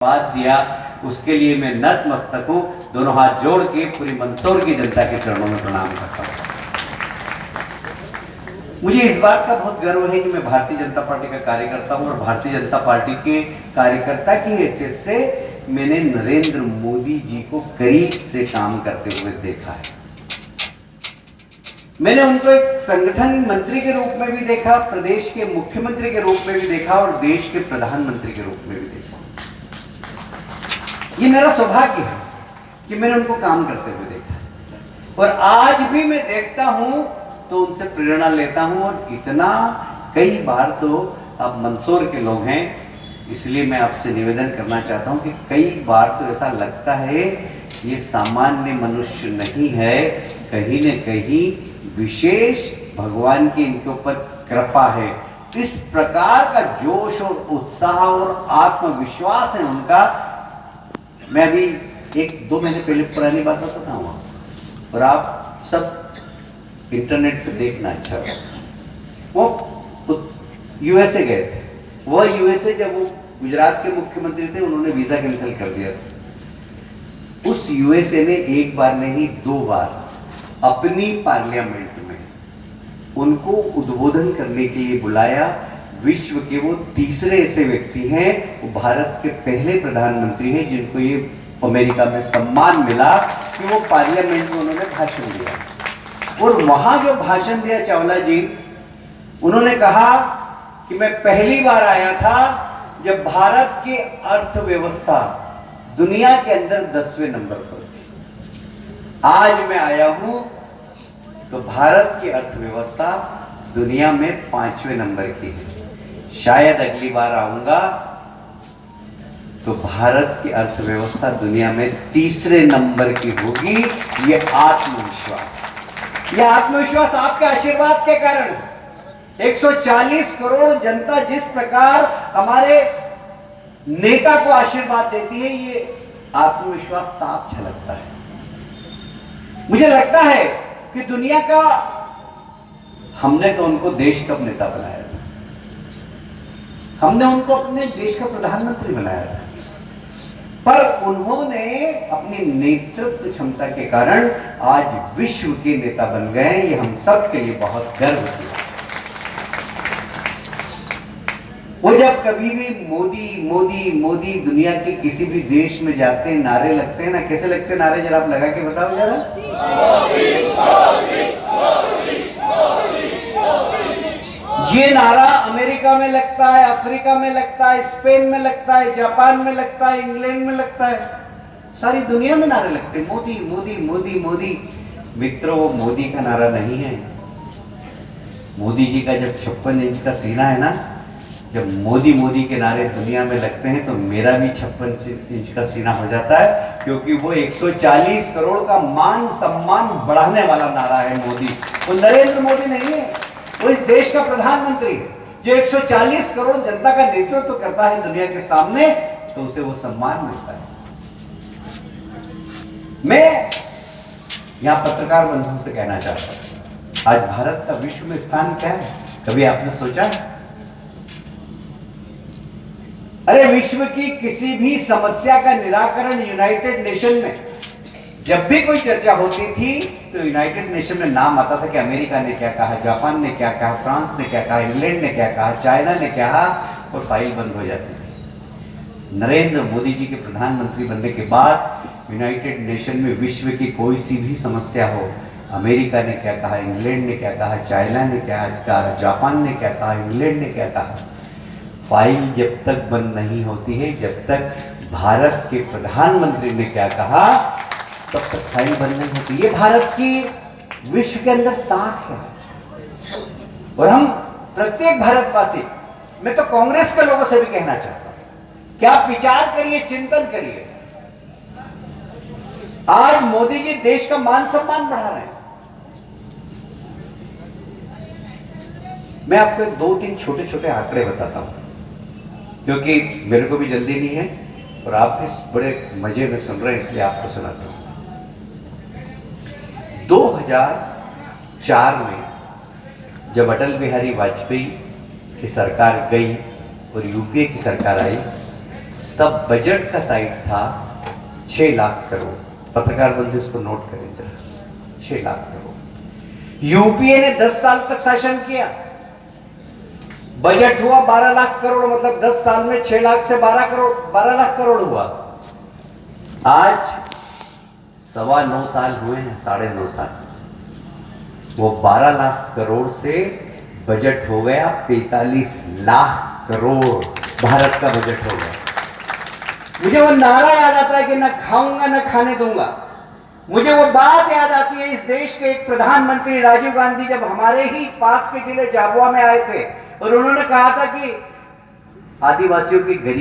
बात दिया, उसके लिए मैं नतमस्तक हूं। दोनों हाथ जोड़ के पूरी मंदसौर की जनता के चरणों में प्रणाम करता हूं। मुझे इस बात का बहुत गर्व है कि मैं भारतीय जनता पार्टी का कार्यकर्ता हूं और भारतीय जनता पार्टी के कार्यकर्ता की हैसियत से मैंने नरेंद्र मोदी जी को करीब से काम करते हुए देखा है। मैंने उनको एक संगठन मंत्री के रूप में भी देखा, प्रदेश के मुख्यमंत्री के रूप में भी देखा और देश के प्रधानमंत्री के रूप में भी देखा। ये मेरा सौभाग्य है कि मैंने उनको काम करते हुए देखा और आज भी मैं देखता हूं तो उनसे प्रेरणा लेता हूं। और इतना कई बार तो आप मंदसौर के लोग हैं, इसलिए मैं आपसे निवेदन करना चाहता हूं कि कई बार तो ऐसा लगता है ये सामान्य मनुष्य नहीं है, कहीं न कहीं विशेष भगवान की इनके ऊपर कृपा है। इस प्रकार का जोश और उत्साह और आत्मविश्वास है उनका। मैं अभी 1-2 महीने पहले पुरानी बात बताता हूं और आप सब इंटरनेट पे देखना। अच्छा, वो यूएसए गए थे। वो यूएसए जब वो गुजरात के मुख्यमंत्री थे, उन्होंने वीजा कैंसिल कर दिया था। उस यूएसए ने एक बार नहीं 2 बार अपनी पार्लियामेंट में उनको उद्बोधन करने के लिए बुलाया। विश्व के वो तीसरे ऐसे व्यक्ति हैं, वो भारत के पहले प्रधानमंत्री हैं जिनको ये अमेरिका में सम्मान मिला कि वो पार्लियामेंट में उन्होंने भाषण दिया। और वहां जो भाषण दिया चावला जी, उन्होंने कहा कि मैं पहली बार आया था जब भारत की अर्थव्यवस्था दुनिया के अंदर 10वें नंबर पर थी। आज मैं आया हूं तो भारत की अर्थव्यवस्था दुनिया में 5वें नंबर की है। शायद अगली बार आऊंगा तो भारत की अर्थव्यवस्था दुनिया में 3रे नंबर की होगी। ये आत्मविश्वास आपके आशीर्वाद के कारण है। 140 करोड़ जनता जिस प्रकार हमारे नेता को आशीर्वाद देती है, ये आत्मविश्वास साफ झलकता है। मुझे लगता है कि दुनिया का, हमने तो उनको देश का नेता बनाया था, हमने उनको अपने देश का प्रधानमंत्री बनाया था, पर उन्होंने अपनी नेतृत्व क्षमता के कारण आज विश्व के नेता बन गए। ये हम सब के लिए बहुत गर्व की बात है। वो जब कभी भी मोदी मोदी मोदी दुनिया के किसी भी देश में जाते हैं, नारे लगते हैं ना, कैसे लगते हैं नारे, जरा आप लगा के बताओ जरा। ये नारा अमेरिका में लगता है, अफ्रीका में लगता है, स्पेन में लगता है, जापान में लगता है, इंग्लैंड में लगता है, सारी दुनिया में नारे लगते हैं, मोदी मोदी मोदी मोदी। मित्रों, वो मोदी का नारा नहीं है। मोदी जी का जब 56 इंच का सीना है ना, जब मोदी मोदी के नारे दुनिया में लगते हैं तो मेरा भी 56 इंच का सीना हो जाता है, क्योंकि वो 140 करोड़ का मान सम्मान बढ़ाने वाला नारा है मोदी। वो नरेंद्र मोदी नहीं है, वो इस देश का प्रधानमंत्री जो 140 करोड़ जनता का नेतृत्व करता है दुनिया के सामने, तो उसे वो सम्मान मिलता है। मैं यहां पत्रकार बंधुओं से कहना चाहता हूं, आज भारत का विश्व में स्थान क्या है, कभी आपने सोचा? अरे, विश्व की किसी भी समस्या का निराकरण यूनाइटेड नेशन में जब भी कोई चर्चा होती थी तो यूनाइटेड नेशन में नाम आता था कि अमेरिका ने क्या कहा, जापान ने क्या कहा, फ्रांस ने क्या कहा, इंग्लैंड ने क्या कहा, चाइना ने क्या कहा, और फाइल बंद हो जाती थी। नरेंद्र मोदी जी के प्रधानमंत्री बनने के बाद यूनाइटेड नेशन में विश्व की कोई सी भी समस्या हो, अमेरिका ने क्या कहा, इंग्लैंड ने क्या कहा, चाइना ने क्या कहा, जापान ने क्या कहा, इंग्लैंड ने क्या कहा, फाइल जब तक बंद नहीं होती है, जब तक भारत के प्रधानमंत्री ने क्या कहा, तब तक फाइल बंद नहीं होती। ये भारत की विश्व के अंदर साख है। और हम प्रत्येक भारतवासी, मैं तो कांग्रेस के लोगों से भी कहना चाहता हूं कि आप विचार करिए, चिंतन करिए। आज मोदी जी देश का मान सम्मान बढ़ा रहे हैं। मैं आपको 2-3 छोटे छोटे आंकड़े बताता हूं, क्योंकि मेरे को भी जल्दी नहीं है और आप इस बड़े मजे में सुन रहे हैं, इसलिए आपको सुनाता हूं। 2004 में जब अटल बिहारी वाजपेयी की सरकार गई और यूपीए की सरकार आई, तब बजट का साइड था 6 लाख करोड़। पत्रकार बंधु उसको नोट करें जरा, 6 लाख करोड़। यूपीए ने 10 साल तक शासन किया, बजट हुआ 12 लाख करोड़, मतलब 10 साल में 6 लाख से 12 लाख करोड़ हुआ। आज 9.25 साल हुए हैं, 9.5 साल, वो 12 लाख करोड़ से बजट हो गया 45 लाख करोड़, भारत का बजट हो गया। मुझे वो नारा याद आता है कि न खाऊंगा न खाने दूंगा। मुझे वो बात याद आती है, इस देश के एक प्रधानमंत्री राजीव गांधी जब हमारे ही पास के जिले झाबुआ में आए थे और उन्होंने कहा था कि आदिवासियों की गरीब